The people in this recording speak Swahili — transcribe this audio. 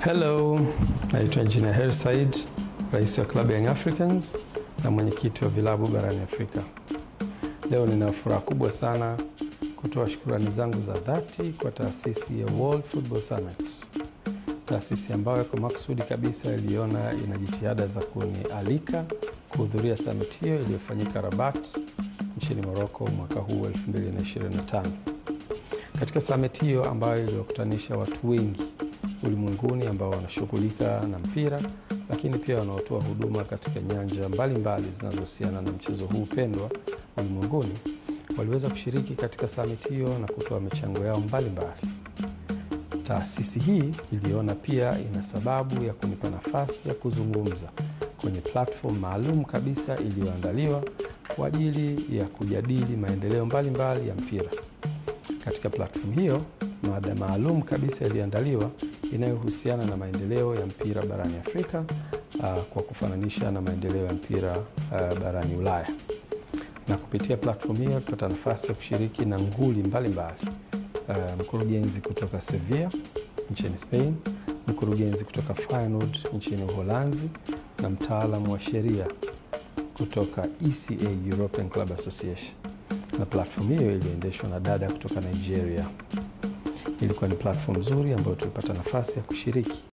Hello, naitwa Engineer Hersi Said, rais wa klabu ya Young Africans na mwenyekiti wa vilabu barani Afrika. Leo nina furaha kubwa sana kutoa shukrani zangu za dhati kwa taasisi ya World Football Summit. Taasisi ambayo kwa makusudi kabisa iliona ina jitihada za kunialika kuhudhuria summit hiyo iliyofanyika Rabat nchini Morocco mwaka huu 2025. Katika summit hiyo ambayo iliwakutanisha watu wengi ulimwenguni ambao wanashughulika na mpira, lakini pia wanaotoa huduma katika nyanja mbalimbali zinazohusiana na mchezo huu pendwa ulimwenguni, waliweza kushiriki katika summit hiyo na kutoa michango yao mbalimbali. Taasisi hii iliona pia ina sababu ya kunipa nafasi ya kuzungumza kwenye platform maalum kabisa iliyoandaliwa kwa ajili ya kujadili maendeleo mbalimbali ya mpira. Katika platform hiyo, mada maalum kabisa iliandaliwa inayohusiana na maendeleo ya mpira barani Afrika kwa kufananisha na maendeleo ya mpira barani Ulaya. Na kupitia platform hiyo tupata nafasi ya kushiriki na nguli mbalimbali. Mkurugenzi kutoka Sevilla nchini Spain, mkurugenzi kutoka Feyenoord nchini Uholanzi na mtaalamu wa sheria kutoka ECA European Club Association. Na platform hiyo iliendeshwa na dada kutoka Nigeria. Ilikuwa ni platform nzuri ambayo tulipata nafasi ya kushiriki